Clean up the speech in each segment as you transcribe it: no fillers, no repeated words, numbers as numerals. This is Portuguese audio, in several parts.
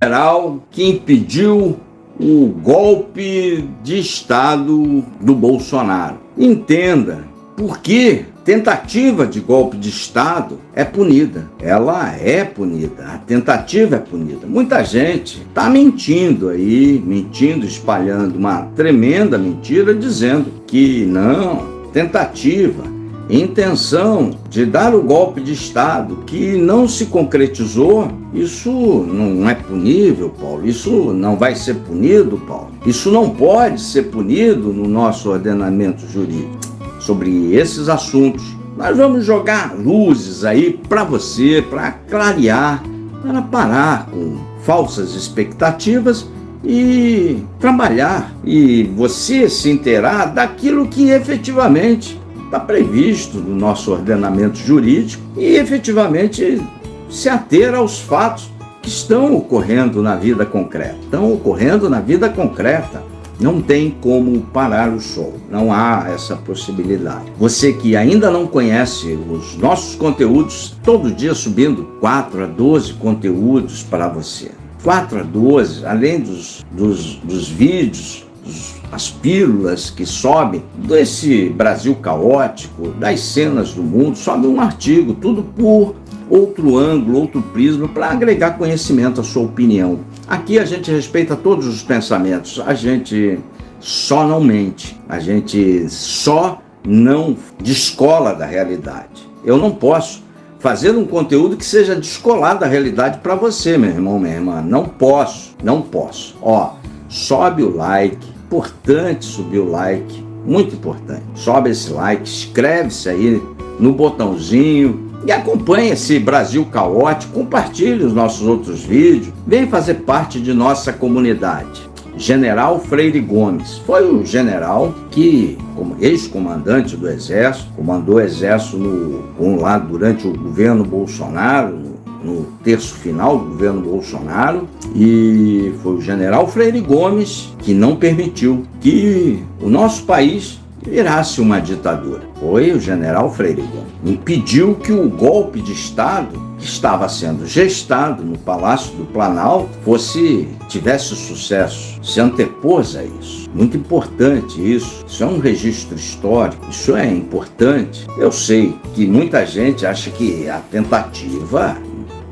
general que impediu o golpe de Estado do Bolsonaro. Entenda, porque tentativa de golpe de Estado é punida. Ela é punida, a tentativa é punida. Muita gente está mentindo aí, espalhando uma tremenda mentira, dizendo que não, tentativa, intenção de dar o golpe de Estado que não se concretizou, isso não é punível, Paulo. Isso não vai ser punido, Paulo. Isso não pode ser punido no nosso ordenamento jurídico. Sobre esses assuntos, nós vamos jogar luzes aí para você, para clarear, para parar com falsas expectativas e trabalhar e você se inteirar daquilo que efetivamente está previsto no nosso ordenamento jurídico e efetivamente se ater aos fatos que estão ocorrendo na vida concreta. Não tem como parar o show, não há essa possibilidade. Você que ainda não conhece os nossos conteúdos, todo dia subindo 4 a 12 conteúdos para você. 4 a 12, além dos vídeos, as pílulas que sobem desse Brasil caótico, das cenas do mundo, sobe um artigo, tudo por outro ângulo, outro prisma, para agregar conhecimento à sua opinião. Aqui a gente respeita todos os pensamentos, a gente só não mente, a gente só não descola da realidade. Eu não posso fazer um conteúdo que seja descolado da realidade para você, meu irmão, minha irmã. Não posso. Ó, sobe o like. Importante subir o like, muito importante. Sobe esse like, inscreve-se aí no botãozinho e acompanhe esse Brasil caótico, compartilhe os nossos outros vídeos, vem fazer parte de nossa comunidade. General Freire Gomes foi o general que, como ex-comandante do Exército, comandou o Exército durante o governo Bolsonaro, no terço final do governo Bolsonaro, e foi o general Freire Gomes que não permitiu que o nosso país virasse uma ditadura. Foi o general Freire Gomes. Impediu que o golpe de Estado que estava sendo gestado no Palácio do Planalto tivesse sucesso. Se antepôs a isso. Muito importante isso. Isso é um registro histórico. Isso é importante. Eu sei que muita gente acha que a tentativa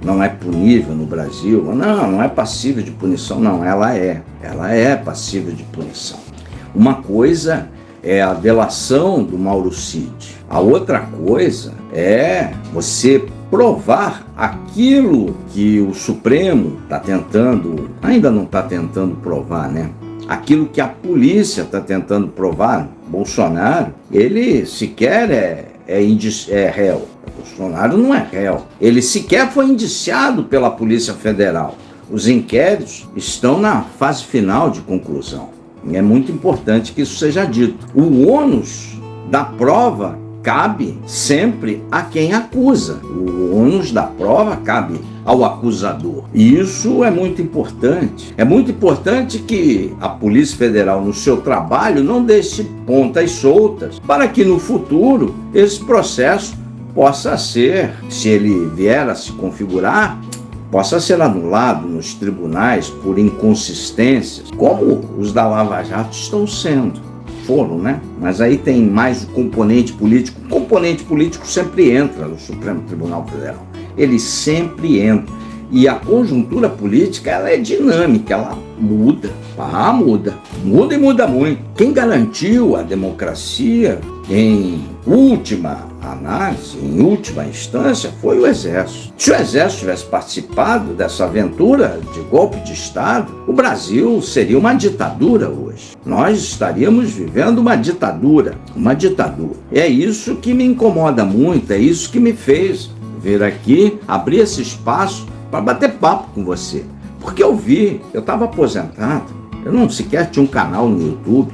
não é punível no Brasil. Não é passível de punição. Não, ela é passível de punição. Uma coisa é a delação do Mauro Cid. A outra coisa é você provar aquilo que o Supremo ainda não está tentando provar, né? Aquilo que a polícia está tentando provar. Bolsonaro, ele sequer é réu. Bolsonaro não é réu. Ele sequer foi indiciado pela Polícia Federal. Os inquéritos estão na fase final de conclusão. É muito importante que isso seja dito. O ônus da prova cabe sempre a quem acusa. O ônus da prova cabe ao acusador. E isso é muito importante. É muito importante que a Polícia Federal, no seu trabalho, não deixe pontas soltas para que no futuro esse processo possa ser, se ele vier a se configurar, possa ser anulado nos tribunais por inconsistências, como os da Lava Jato estão sendo. Foram, né? Mas aí tem mais o componente político. O componente político sempre entra no Supremo Tribunal Federal. Ele sempre entra. E a conjuntura política, ela é dinâmica, ela muda. Muda e muda muito. Quem garantiu a democracia em última análise, em última instância, foi o Exército. Se o Exército tivesse participado dessa aventura de golpe de Estado, o Brasil seria uma ditadura hoje. Nós estaríamos vivendo uma ditadura. É isso que me incomoda muito, é isso que me fez vir aqui, abrir esse espaço para bater papo com você. Porque eu estava aposentado, eu não sequer tinha um canal no YouTube,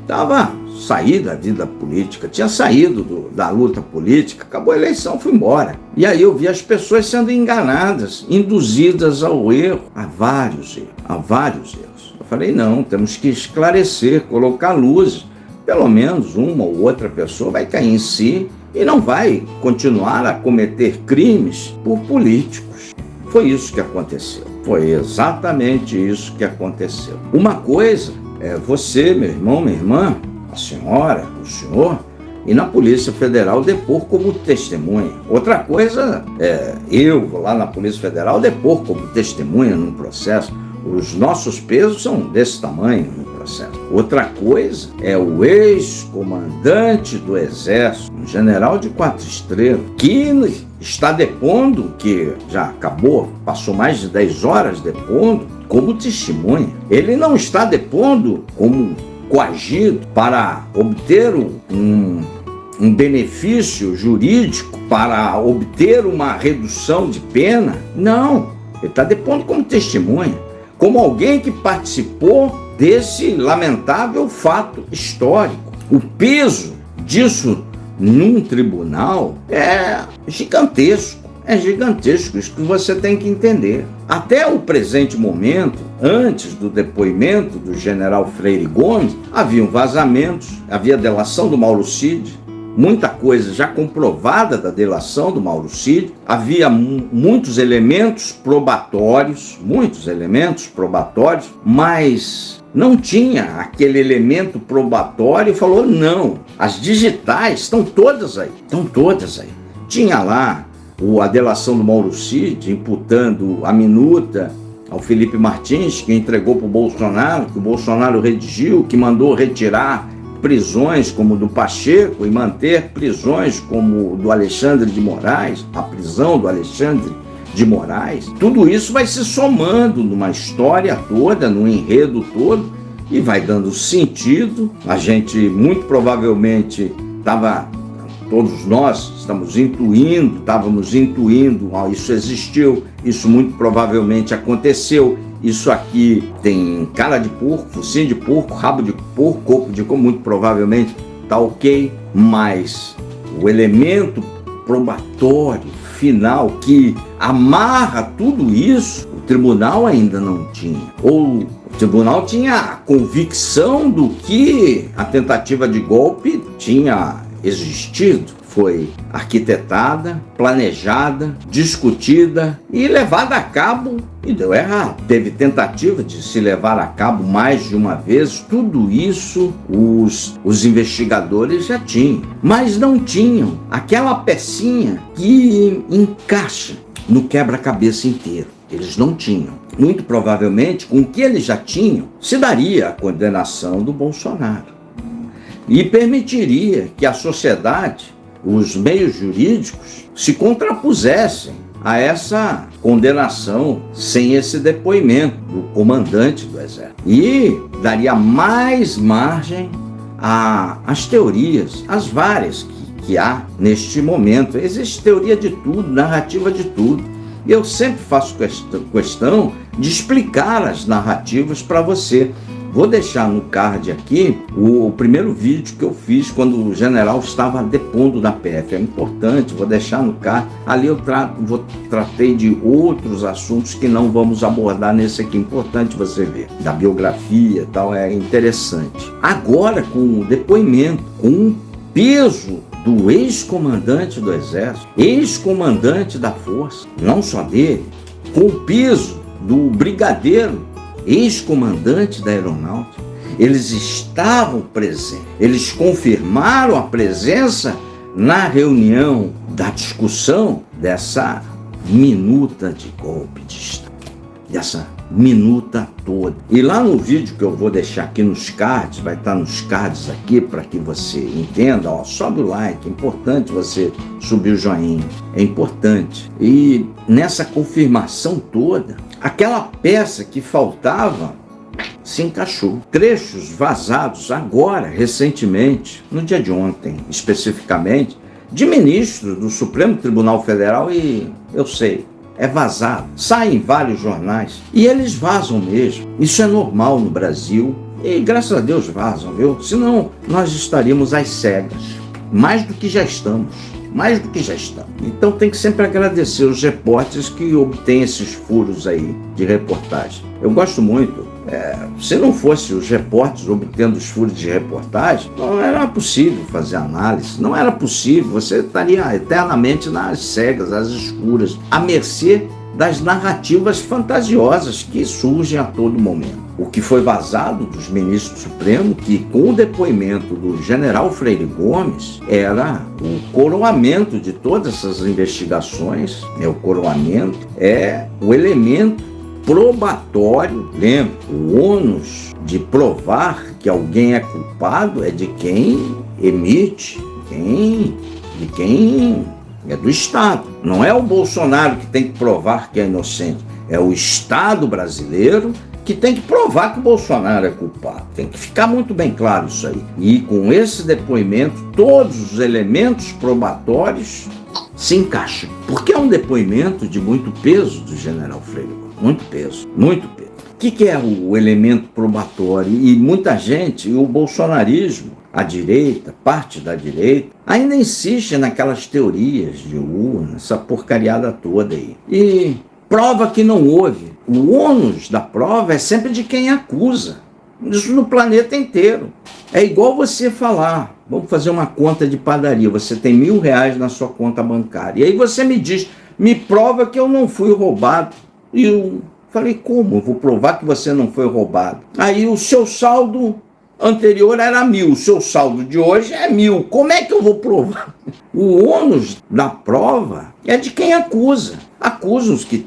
saí da vida política, tinha saído da luta política, acabou a eleição, fui embora. E aí eu vi as pessoas sendo enganadas, induzidas ao erro, a vários erros. Eu falei, não, temos que esclarecer, colocar luz, pelo menos uma ou outra pessoa vai cair em si e não vai continuar a cometer crimes por políticos. Foi isso que aconteceu. Foi exatamente isso que aconteceu. Uma coisa é você, meu irmão, minha irmã, a senhora, o senhor, ir na Polícia Federal depor como testemunha. Outra coisa é eu vou lá na Polícia Federal depor como testemunha num processo. Os nossos pesos são desse tamanho no processo. Outra coisa é o ex-comandante do Exército, um general de 4 estrelas, que está depondo, que já acabou, passou mais de 10 horas depondo, como testemunha. Ele não está depondo como coagido para obter um benefício jurídico, para obter uma redução de pena. Não, ele está depondo como testemunha, como alguém que participou desse lamentável fato histórico. O peso disso num tribunal é gigantesco. É gigantesco, isso que você tem que entender. Até o presente momento, antes do depoimento do general Freire Gomes, haviam vazamentos, havia delação do Mauro Cid, muita coisa já comprovada da delação do Mauro Cid, havia muitos elementos probatórios, mas não tinha aquele elemento probatório e falou, não, as digitais estão todas aí. Tinha lá a delação do Mauro Cid, imputando a minuta ao Felipe Martins, que entregou para o Bolsonaro, que o Bolsonaro redigiu, que mandou retirar prisões como do Pacheco e manter prisões como do Alexandre de Moraes, a prisão do Alexandre de Moraes. Tudo isso vai se somando numa história toda, num enredo todo, e vai dando sentido. A gente muito provavelmente todos nós estávamos intuindo, isso existiu, isso muito provavelmente aconteceu, isso aqui tem cara de porco, focinho de porco, rabo de porco, corpo de porco, muito provavelmente está ok, mas o elemento probatório final que amarra tudo isso, o tribunal ainda não tinha. Ou o tribunal tinha a convicção do que a tentativa de golpe tinha existido, foi arquitetada, planejada, discutida e levada a cabo e deu errado. Teve tentativa de se levar a cabo mais de uma vez, tudo isso os investigadores já tinham, mas não tinham aquela pecinha que encaixa no quebra-cabeça inteiro. Eles não tinham. Muito provavelmente, com o que eles já tinham, se daria a condenação do Bolsonaro. E permitiria que a sociedade, os meios jurídicos, se contrapusessem a essa condenação sem esse depoimento do comandante do Exército. E daria mais margem às teorias, as várias que há neste momento. Existe teoria de tudo, narrativa de tudo. E eu sempre faço questão de explicar as narrativas para você. Vou deixar no card aqui o primeiro vídeo que eu fiz quando o general estava depondo da PF. É importante, vou deixar no card. Ali eu tratei de outros assuntos que não vamos abordar nesse aqui. Importante você ver. Da biografia e tal, é interessante. Agora, com o depoimento, com o peso do ex-comandante do Exército, ex-comandante da Força, não só dele, com o peso do brigadeiro, ex-comandante da Aeronáutica, eles estavam presentes, eles confirmaram a presença na reunião da discussão dessa minuta de golpe de Estado, dessa minuta toda. E lá no vídeo que eu vou deixar aqui nos cards, vai estar nos cards aqui para que você entenda, sobe o like, é importante você subir o joinha, é importante. E nessa confirmação toda, aquela peça que faltava se encaixou. Trechos vazados agora, recentemente, no dia de ontem, especificamente, de ministros do Supremo Tribunal Federal, e eu sei, é vazado. Sai em vários jornais e eles vazam mesmo. Isso é normal no Brasil e graças a Deus vazam, viu? Senão nós estaríamos às cegas. Mais do que já estamos. Então tem que sempre agradecer os repórteres que obtêm esses furos aí de reportagem. Eu gosto muito. Se não fosse os repórteres obtendo os furos de reportagem, não era possível fazer análise, não era possível, você estaria eternamente nas cegas, às escuras, à mercê das narrativas fantasiosas que surgem a todo momento. O que foi vazado dos ministros do Supremo, que com o depoimento do general Freire Gomes, era o coroamento de todas essas investigações, o coroamento é o elemento probatório. Lembra, o ônus de provar que alguém é culpado é de quem emite, de quem é do Estado. Não é o Bolsonaro que tem que provar que é inocente, é o Estado brasileiro que tem que provar que o Bolsonaro é culpado. Tem que ficar muito bem claro isso aí. E com esse depoimento, todos os elementos probatórios se encaixam. Porque é um depoimento de muito peso do general Freire. Muito peso, muito peso. O que é o elemento probatório? E muita gente, o bolsonarismo, a direita, parte da direita, ainda insiste naquelas teorias de urna, essa porcariada toda aí. E prova que não houve. O ônus da prova é sempre de quem acusa. Isso no planeta inteiro. É igual você falar, vamos fazer uma conta de padaria, você tem R$1.000 na sua conta bancária. E aí você me diz, me prova que eu não fui roubado. E eu falei, como? Eu vou provar que você não foi roubado. Aí o seu saldo anterior era 1.000, o seu saldo de hoje é 1.000. Como é que eu vou provar? O ônus da prova é de quem acusa. Acusam-os que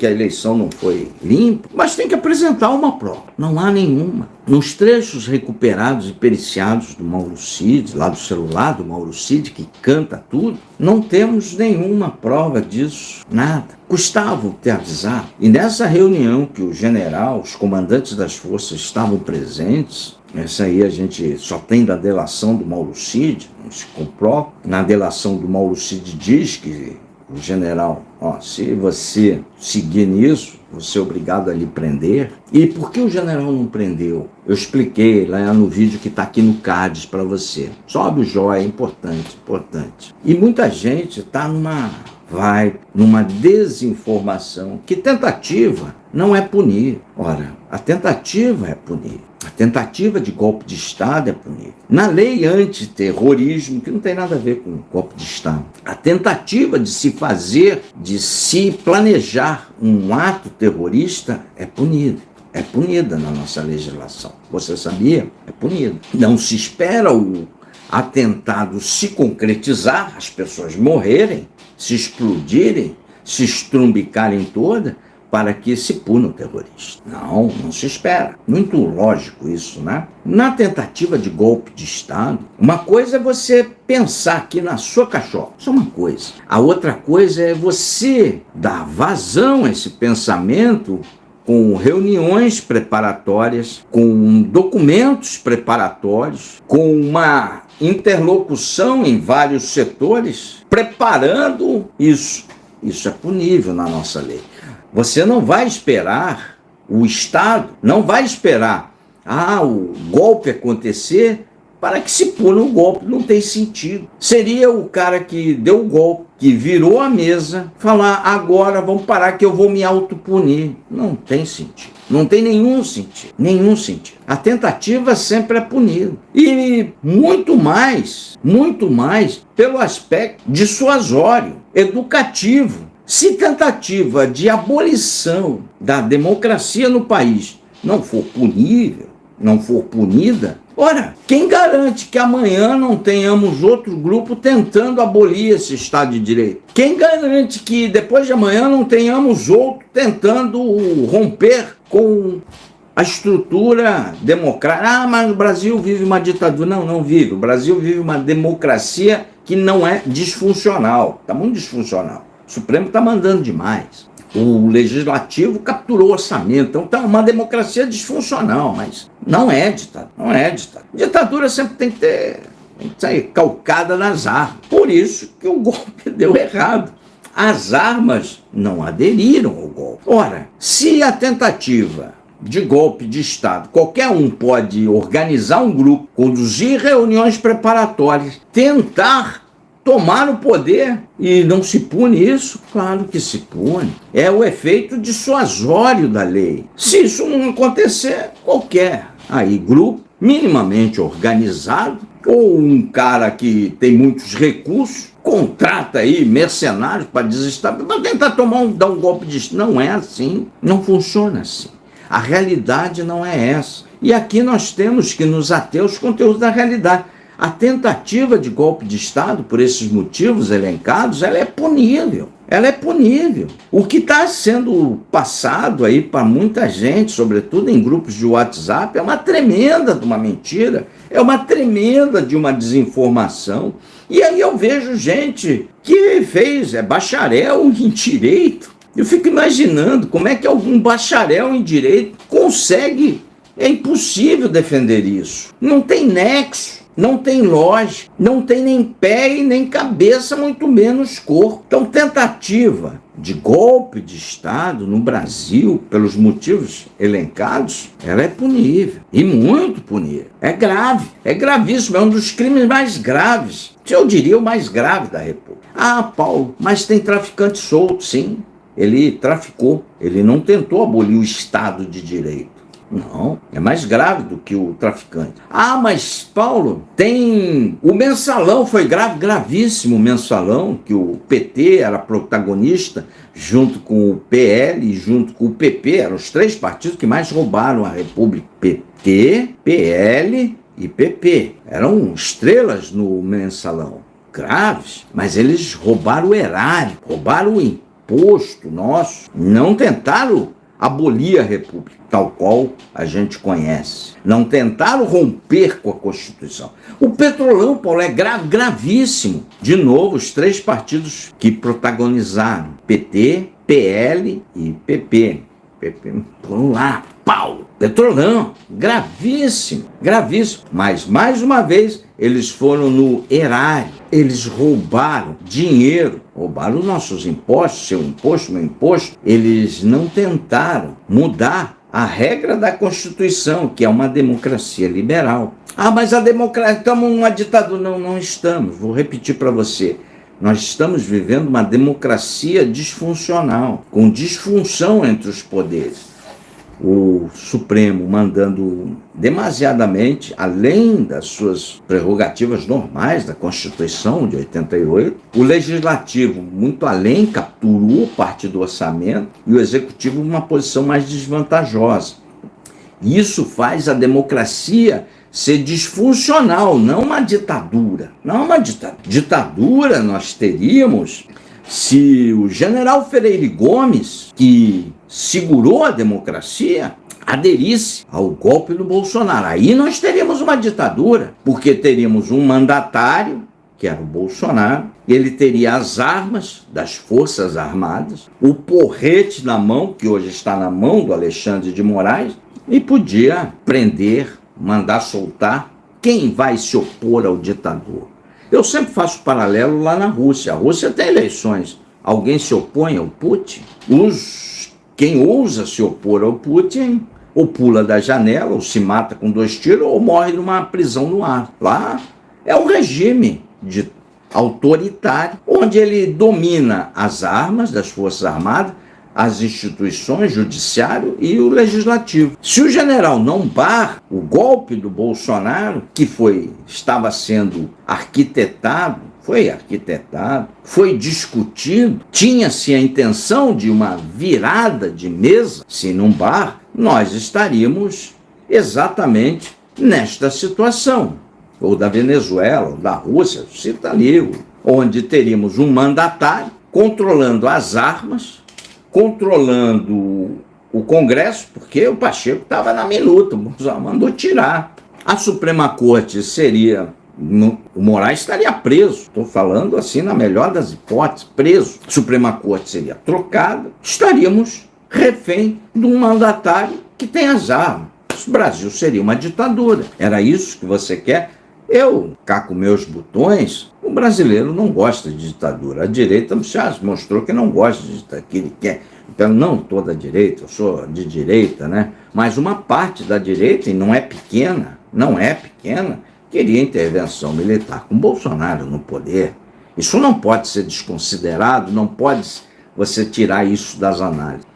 a eleição não foi limpa, mas tem que apresentar uma prova. Não há nenhuma. Nos trechos recuperados e periciados do Mauro Cid, lá do celular do Mauro Cid, que canta tudo, não temos nenhuma prova disso, nada. Custava ter avisado. E nessa reunião que o general, os comandantes das forças estavam presentes, essa aí a gente só tem da delação do Mauro Cid, não se comprova. Na delação do Mauro Cid diz que o general, se você seguir nisso, você é obrigado a lhe prender. E por que o general não prendeu? Eu expliquei lá no vídeo que está aqui no Cards para você. Sobe o joia, é importante, importante. E muita gente está numa desinformação. Que tentativa não é punir. Ora, a tentativa é punir. A tentativa de golpe de Estado é punir. Na lei antiterrorismo, que não tem nada a ver com golpe de Estado, a tentativa de se planejar um ato terrorista é punida. É punida na nossa legislação. Você sabia? É punida. Não se espera o atentado se concretizar, as pessoas morrerem, se explodirem, se estrumbicarem todas, para que se puna o terrorista. Não se espera. Muito lógico isso, né? Na tentativa de golpe de Estado, uma coisa é você pensar aqui na sua cachola. Isso é uma coisa. A outra coisa é você dar vazão a esse pensamento com reuniões preparatórias, com documentos preparatórios, com uma interlocução em vários setores, preparando isso. Isso é punível na nossa lei. Você não vai esperar, o Estado não vai esperar o golpe acontecer para que se puna o golpe. Não tem sentido. Seria o cara que deu o golpe, que virou a mesa, falar, agora vamos parar que eu vou me autopunir. Não tem sentido. Não tem nenhum sentido. Nenhum sentido. A tentativa sempre é punida. E muito mais pelo aspecto dissuasório, educativo. Se tentativa de abolição da democracia no país não for punível, não for punida, ora, quem garante que amanhã não tenhamos outro grupo tentando abolir esse Estado de Direito? Quem garante que depois de amanhã não tenhamos outro tentando romper com a estrutura democrática? Mas o Brasil vive uma ditadura. Não vive. O Brasil vive uma democracia que não é disfuncional. Está muito disfuncional. O Supremo está mandando demais. O Legislativo capturou o orçamento. Então está uma democracia disfuncional, mas não é ditadura. Não é ditadura. Ditadura sempre tem que ser calcada nas armas. Por isso que o golpe deu errado. As armas não aderiram ao golpe. Ora, se a tentativa de golpe de Estado, qualquer um pode organizar um grupo, conduzir reuniões preparatórias, tentar tomar o poder e não se pune isso? Claro que se pune. É o efeito dissuasório da lei. Se isso não acontecer, qualquer grupo minimamente organizado ou um cara que tem muitos recursos contrata aí mercenários para desestabilizar, para tentar dar um golpe de Estado. Não é assim, não funciona assim. A realidade não é essa. E aqui nós temos que nos ater aos conteúdos da realidade. A tentativa de golpe de Estado, por esses motivos elencados, ela é punível. Ela é punível. O que está sendo passado aí para muita gente, sobretudo em grupos de WhatsApp, é uma tremenda de uma mentira, é uma tremenda de uma desinformação. E aí eu vejo gente que é bacharel em direito. Eu fico imaginando como é que algum bacharel em direito consegue. É impossível defender isso. Não tem nexo, não tem lógica, não tem nem pé e nem cabeça, muito menos corpo. Então, tentativa de golpe de Estado no Brasil, pelos motivos elencados, ela é punível, e muito punível. É grave, é gravíssimo, é um dos crimes mais graves, eu diria o mais grave da República. Ah, Paulo, mas tem traficante solto, sim. Ele traficou, ele não tentou abolir o Estado de Direito. Não, é mais grave do que o traficante. Ah, mas Paulo, tem... O Mensalão foi gravíssimo o Mensalão, que o PT era protagonista, junto com o PL e junto com o PP, eram os três partidos que mais roubaram a República. PT, PL e PP. Eram estrelas no Mensalão, graves, mas eles roubaram o erário, roubaram o imposto nosso, não tentaram abolir a República, tal qual a gente conhece. Não tentaram romper com a Constituição. O Petrolão, Paulo, é gravíssimo. De novo, os três partidos que protagonizaram, PT, PL e PP. Vamos lá, Paulo. Petrolão, gravíssimo, gravíssimo. Mas, mais uma vez, eles foram no erário. Eles roubaram dinheiro, roubaram os nossos impostos, seu imposto, meu imposto. Eles não tentaram mudar a regra da Constituição, que é uma democracia liberal. Ah, mas a democracia, estamos numa ditadura. Não, não estamos. Vou repetir para você. Nós estamos vivendo uma democracia disfuncional, com disfunção entre os poderes. O Supremo mandando demasiadamente, além das suas prerrogativas normais da Constituição de 88, o Legislativo muito além, capturou parte do orçamento, e o Executivo numa posição mais desvantajosa. Isso faz a democracia ser disfuncional, não uma ditadura. Não uma ditadura. Ditadura nós teríamos se o general Freire Gomes, que segurou a democracia, aderisse ao golpe do Bolsonaro. Aí nós teríamos uma ditadura, porque teríamos um mandatário, que era o Bolsonaro, ele teria as armas das Forças Armadas, o porrete na mão, que hoje está na mão do Alexandre de Moraes, e podia prender, mandar soltar quem vai se opor ao ditador. Eu sempre faço paralelo lá na Rússia. A Rússia tem eleições. Alguém se opõe ao Putin? Quem ousa se opor ao Putin ou pula da janela, ou se mata com 2 tiros, ou morre numa prisão no ar. Lá é um regime autoritário, onde ele domina as armas das Forças Armadas, as instituições, judiciário e o legislativo. Se o general não barra o golpe do Bolsonaro, que estava sendo arquitetado, foi discutido, tinha-se a intenção de uma virada de mesa, se não barra, nós estaríamos exatamente nesta situação, ou da Venezuela, ou da Rússia, cita ali, onde teríamos um mandatário controlando as armas, controlando o Congresso, porque o Pacheco estava na minuta, mandou tirar. A Suprema Corte o Moraes estaria preso, estou falando assim na melhor das hipóteses, preso. A Suprema Corte seria trocada, estaríamos refém de um mandatário que tem as armas. O Brasil seria uma ditadura. Era isso que você quer? Eu, cá com meus botões, o brasileiro não gosta de ditadura. A direita já mostrou que não gosta de ditadura, que ele quer. Então, não toda a direita, eu sou de direita, né? Mas uma parte da direita, e não é pequena, queria intervenção militar com Bolsonaro no poder. Isso não pode ser desconsiderado, não pode você tirar isso das análises.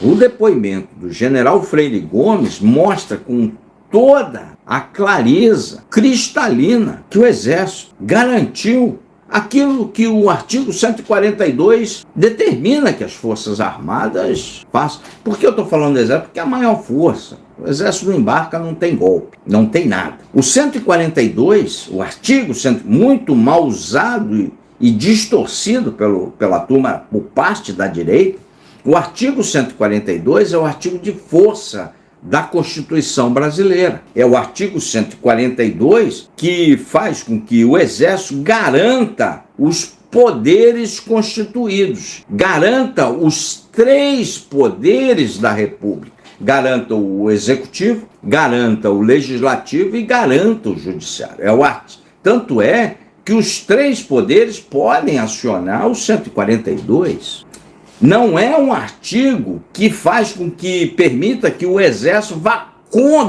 O depoimento do general Freire Gomes mostra com toda a clareza cristalina que o Exército garantiu aquilo que o artigo 142 determina que as Forças Armadas façam. Por que eu estou falando do Exército? Porque é a maior força. O Exército não embarca, não tem golpe, não tem nada. O 142, o artigo muito mal usado e distorcido pela turma por parte da direita, o artigo 142 é o artigo de força da Constituição brasileira. É o artigo 142 que faz com que o Exército garanta os poderes constituídos, garanta os 3 poderes da República, garanta o Executivo, garanta o Legislativo e garanta o Judiciário. Tanto é que os 3 poderes podem acionar o 142. Não é um artigo que faz com que permita que o Exército vá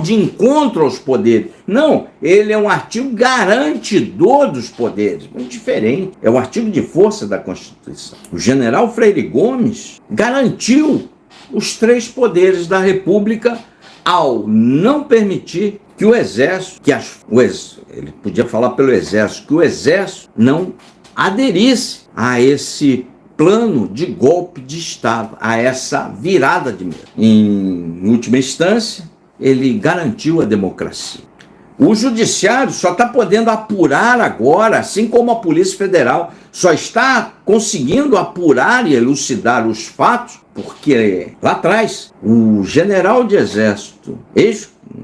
de encontro aos poderes. Não, ele é um artigo garantidor dos poderes. Muito diferente. É o artigo de força da Constituição. O general Freire Gomes garantiu os 3 poderes da República ao não permitir que o Exército, ele podia falar pelo Exército, que o Exército não aderisse a esse plano de golpe de Estado, a essa virada de mesa. Em última instância, ele garantiu a democracia. O Judiciário só está podendo apurar agora, assim como a Polícia Federal só está conseguindo apurar e elucidar os fatos, porque lá atrás, o general de Exército,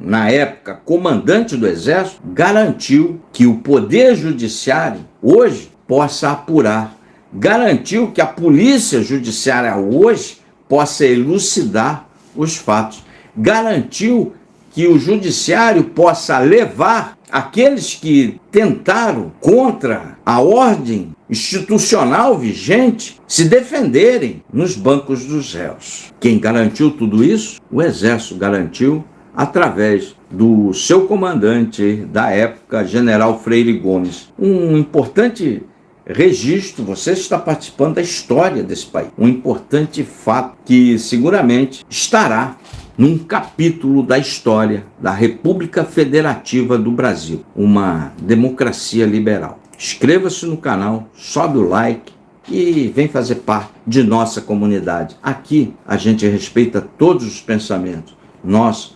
na época comandante do Exército, garantiu que o Poder Judiciário hoje possa apurar, garantiu que a Polícia Judiciária hoje possa elucidar os fatos, garantiu que o Judiciário possa levar aqueles que tentaram contra a ordem institucional vigente se defenderem nos bancos dos réus. Quem garantiu tudo isso? O Exército garantiu através do seu comandante da época, general Freire Gomes. Um importante registro, você está participando da história desse país. Um importante fato que seguramente estará num capítulo da história da República Federativa do Brasil, uma democracia liberal. Inscreva-se no canal, sobe o like e vem fazer parte de nossa comunidade. Aqui a gente respeita todos os pensamentos. Nós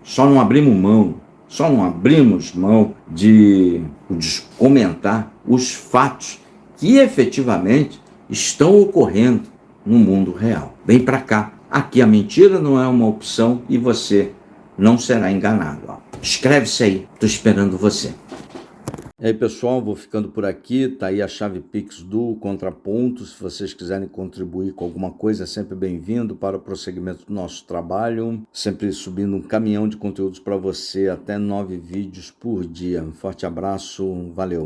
só não abrimos mão de comentar os fatos que efetivamente estão ocorrendo no mundo real. Vem para cá. Aqui a mentira não é uma opção e você não será enganado. Inscreve-se aí, estou esperando você. E aí, pessoal, vou ficando por aqui. Tá aí a chave Pix do Contraponto. Se vocês quiserem contribuir com alguma coisa, é sempre bem-vindo para o prosseguimento do nosso trabalho. Sempre subindo um caminhão de conteúdos para você, até 9 vídeos por dia. Um forte abraço, valeu!